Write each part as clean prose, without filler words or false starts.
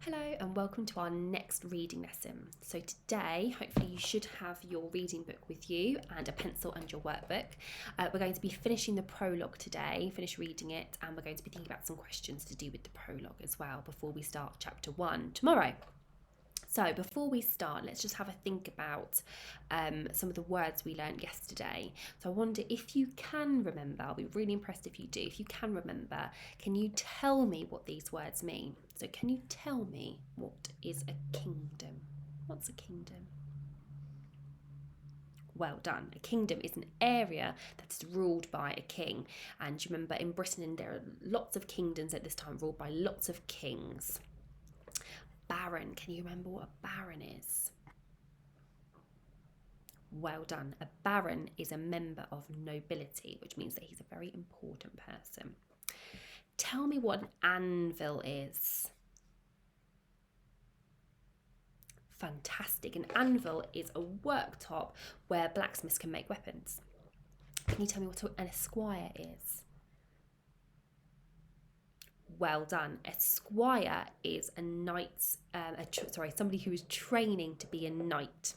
Hello and welcome to our next reading lesson. So today, hopefully you should have your reading book with you and a pencil and your workbook. We're going to be finishing the prologue today, finish reading it, and we're going to be thinking about some questions to do with the prologue as well before we start chapter 1 tomorrow. So before we start, let's just have a think about some of the words we learned yesterday. So I wonder if you can remember, I'll be really impressed if you do. If you can remember, can you tell me what these words mean? So can you tell me what is a kingdom? What's a kingdom? Well done. A kingdom is an area that's ruled by a king. And you remember in Britain there are lots of kingdoms at this time ruled by lots of kings. Baron, can you remember what a baron is? Well done. A baron is a member of nobility, which means that he's a very important person. Tell me what an anvil is. Fantastic. An anvil is a worktop where blacksmiths can make weapons. Can you tell me what an esquire is? Well done. A squire is a knight's, somebody who is training to be a knight.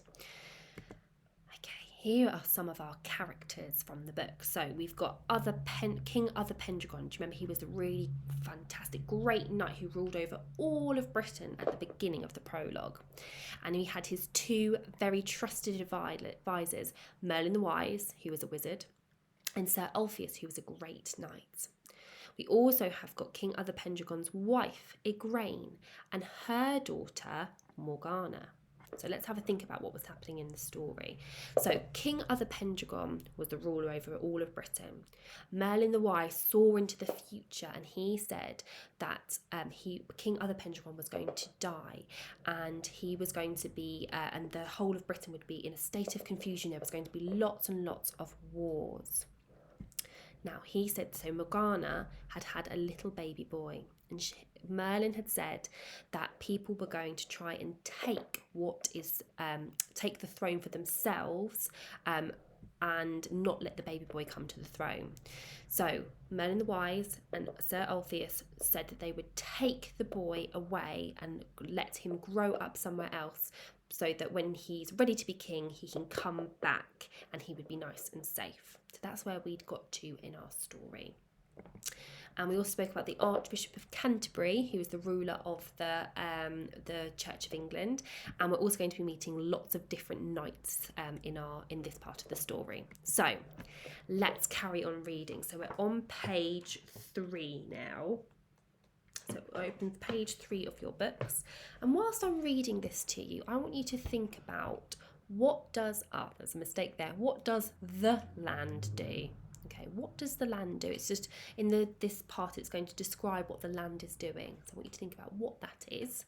Okay, here are some of our characters from the book. So we've got King Uther Pendragon. Do you remember he was a really fantastic, great knight who ruled over all of Britain at the beginning of the prologue. And he had his two very trusted advisors, Merlin the Wise, who was a wizard, and Sir Ulfius, who was a great knight. We also have got King Uther Pendragon's wife, Igraine, and her daughter, Morgana. So let's have a think about what was happening in the story. So King Uther Pendragon was the ruler over all of Britain. Merlin the Wise saw into the future and he said that King Uther Pendragon was going to die and he was going to be, and the whole of Britain would be in a state of confusion. There was going to be lots and lots of wars. Now, he said, so Morgana had a little baby boy, and Merlin had said that people were going to try and take the throne for themselves, and not let the baby boy come to the throne. So Merlin the Wise and Sir Ulfius said that they would take the boy away and let him grow up somewhere else, so that when he's ready to be king, he can come back and he would be nice and safe. So that's where we'd got to in our story. And we also spoke about the Archbishop of Canterbury, who was the ruler of the Church of England. And we're also going to be meeting lots of different knights in this part of the story. So let's carry on reading. So we're on page 3 now. So open page 3 of your books. And whilst I'm reading this to you, I want you to think about there's a mistake there. What does the land do? Okay, what does the land do? It's just in this part it's going to describe what the land is doing. So I want you to think about what that is.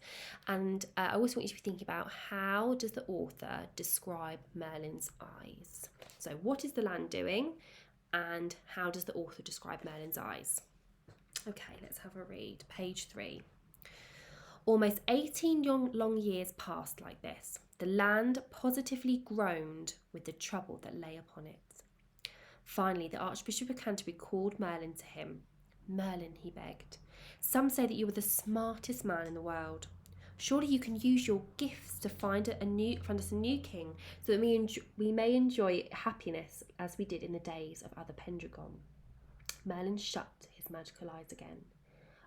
And I also want you to be thinking about how does the author describe Merlin's eyes? So what is the land doing and how does the author describe Merlin's eyes? Okay, let's have a read. Page 3. Almost 18 long years passed like this. The land positively groaned with the trouble that lay upon it. Finally, the Archbishop of Canterbury called Merlin to him. Merlin, he begged, some say that you are the smartest man in the world. Surely you can use your gifts to find us a new king, so that we may enjoy happiness as we did in the days of Uther Pendragon. Merlin shut his magical eyes again.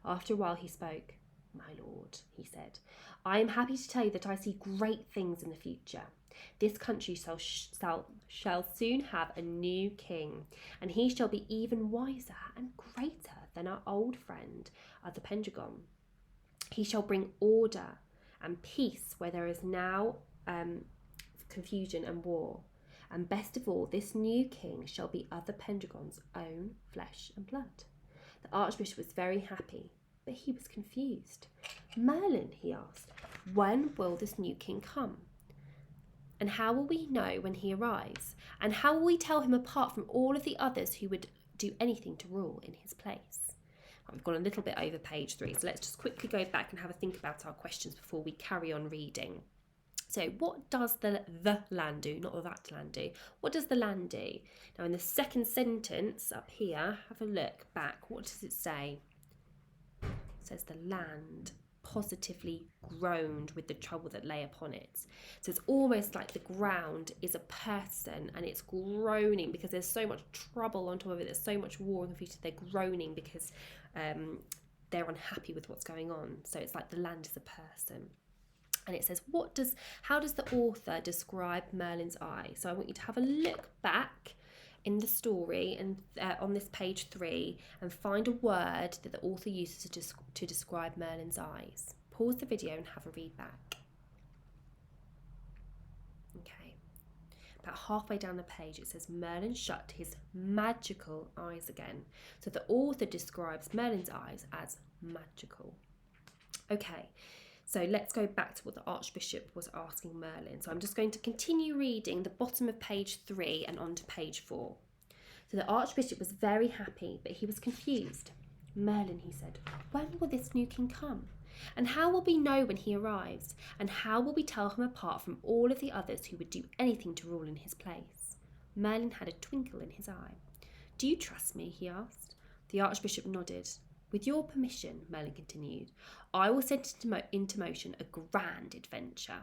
After a while he spoke. My lord, he said, I am happy to tell you that I see great things in the future. This country shall soon have a new king, and he shall be even wiser and greater than our old friend, Uther Pendragon. He shall bring order and peace where there is now confusion and war. And best of all, this new king shall be Uther Pendragon's own flesh and blood. The Archbishop was very happy, but he was confused. Merlin, he asked, when will this new king come? And how will we know when he arrives? And how will we tell him apart from all of the others who would do anything to rule in his place? We've gone a little bit over page 3, so let's just quickly go back and have a think about our questions before we carry on reading. So what does the land do, not that land do? What does the land do? Now in the second sentence up here, have a look back. What does it say? It says the land positively groaned with the trouble that lay upon it. So it's almost like the ground is a person and it's groaning because there's so much trouble on top of it. There's so much war and confusion. They're groaning because they're unhappy with what's going on. So it's like the land is a person. And it says, how does the author describe Merlin's eye? So I want you to have a look back in the story and on this page 3 and find a word that the author uses to describe Merlin's eyes. Pause the video and have a read back. Okay. About halfway down the page it says Merlin shut his magical eyes again. So the author describes Merlin's eyes as magical. Okay. So let's go back to what the Archbishop was asking Merlin. So I'm just going to continue reading the bottom of page 3 and on to page 4. So the Archbishop was very happy, but he was confused. Merlin, he said, when will this new king come? And how will we know when he arrives? And how will we tell him apart from all of the others who would do anything to rule in his place? Merlin had a twinkle in his eye. Do you trust me? He asked. The Archbishop nodded. With your permission, Merlin continued, I will set into motion a grand adventure.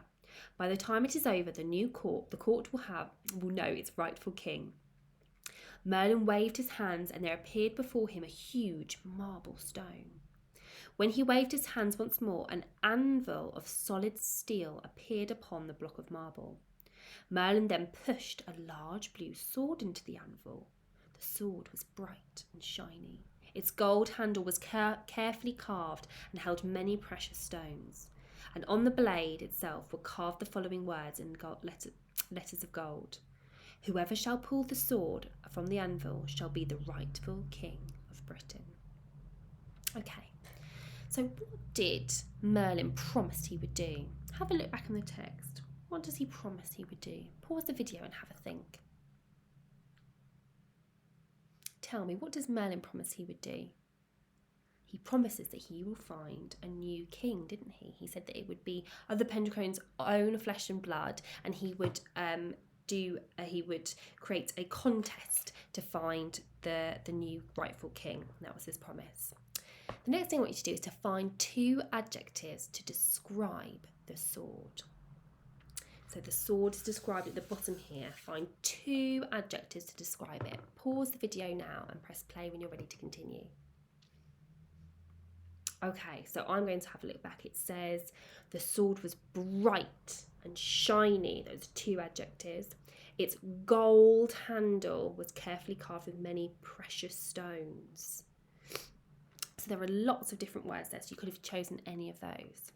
By the time it is over, the court will know its rightful king. Merlin waved his hands and there appeared before him a huge marble stone. When he waved his hands once more, an anvil of solid steel appeared upon the block of marble. Merlin then pushed a large blue sword into the anvil. The sword was bright and shiny. Its gold handle was carefully carved and held many precious stones. And on the blade itself were carved the following words in letters of gold. Whoever shall pull the sword from the anvil shall be the rightful king of Britain. Okay, so what did Merlin promise he would do? Have a look back in the text. What does he promise he would do? Pause the video and have a think. Tell me, what does Merlin promise he would do? He promises that he will find a new king, didn't he? He said that it would be of the Pendragon's own flesh and blood, and he would create a contest to find the new rightful king. That was his promise. The next thing I want you to do is to find 2 adjectives to describe the sword. So the sword is described at the bottom here. Find 2 adjectives to describe it. Pause the video now and press play when you're ready to continue. Okay, so I'm going to have a look back. It says the sword was bright and shiny. Those are 2 adjectives. Its gold handle was carefully carved with many precious stones. So there are lots of different words there, so you could have chosen any of those.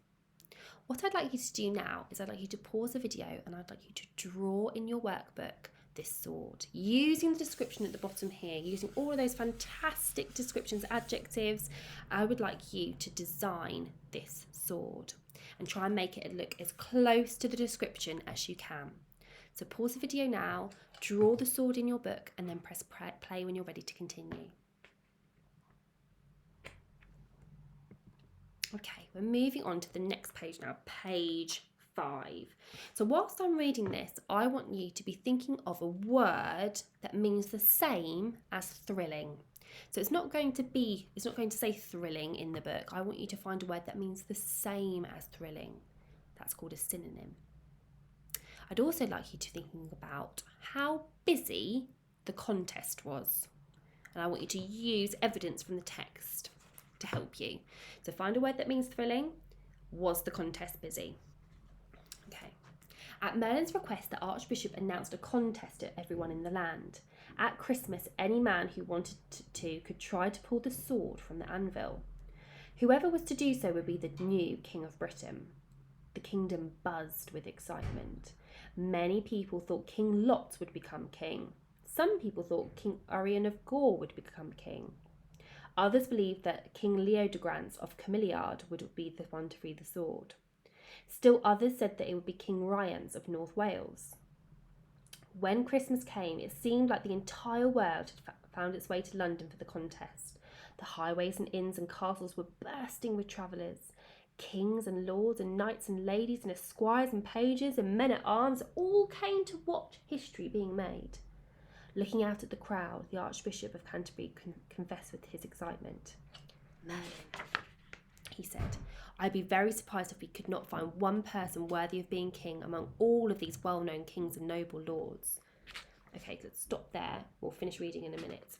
What I'd like you to do now is I'd like you to pause the video and I'd like you to draw in your workbook this sword. Using the description at the bottom here, using all of those fantastic descriptions, adjectives, I would like you to design this sword and try and make it look as close to the description as you can. So pause the video now, draw the sword in your book and then press play when you're ready to continue. Okay, we're moving on to the next page now, page 5. So whilst I'm reading this, I want you to be thinking of a word that means the same as thrilling. So it's not going to say thrilling in the book. I want you to find a word that means the same as thrilling. That's called a synonym. I'd also like you to be thinking about how busy the contest was. And I want you to use evidence from the text to help you. So find a word that means thrilling. Was the contest busy? Okay. At Merlin's request, the Archbishop announced a contest to everyone in the land. At Christmas, any man who wanted to could try to pull the sword from the anvil. Whoever was to do so would be the new King of Britain. The kingdom buzzed with excitement. Many people thought King Lot would become king. Some people thought King Urien of Gore would become king. Others believed that King Leodegrance of Cameliard would be the one to free the sword. Still others said that it would be King Ryance of North Wales. When Christmas came, it seemed like the entire world had found its way to London for the contest. The highways and inns and castles were bursting with travellers. Kings and lords and knights and ladies and esquires and pages and men-at-arms all came to watch history being made. Looking out at the crowd, the Archbishop of Canterbury confessed with his excitement. Merlin, he said, I'd be very surprised if we could not find one person worthy of being king among all of these well-known kings and noble lords. Okay, let's stop there. We'll finish reading in a minute.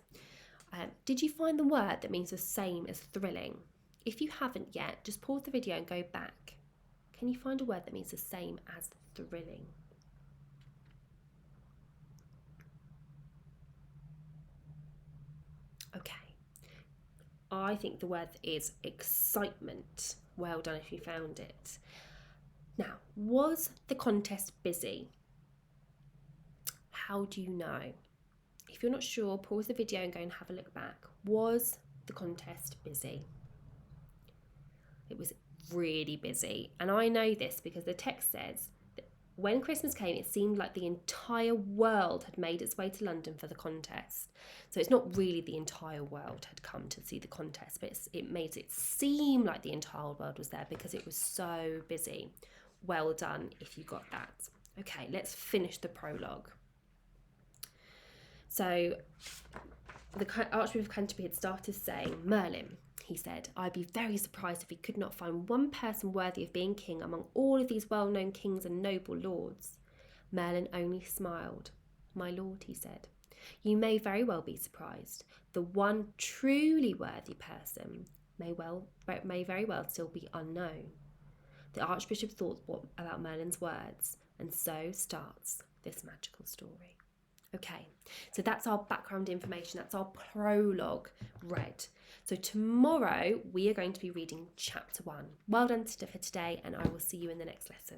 Did you find the word that means the same as thrilling? If you haven't yet, just pause the video and go back. Can you find a word that means the same as thrilling? Okay. I think the word is excitement. Well done if you found it. Now, was the contest busy? How do you know? If you're not sure, pause the video and go and have a look back. Was the contest busy? It was really busy. And I know this because the text says that when Christmas came, it seemed like the entire world had made its way to London for the contest. So it's not really the entire world had come to see the contest, but it made it seem like the entire world was there because it was so busy. Well done if you got that. Okay, let's finish the prologue. So the Archbishop of Canterbury had started saying, Merlin, he said, I'd be very surprised if we could not find one person worthy of being king among all of these well-known kings and noble lords. Merlin only smiled. My lord, he said, you may very well be surprised. The one truly worthy person may very well still be unknown. The Archbishop thought about Merlin's words, and so starts this magical story. Okay, so that's our background information, that's our prologue read. So tomorrow we are going to be reading chapter 1. Well done for today, and I will see you in the next lesson.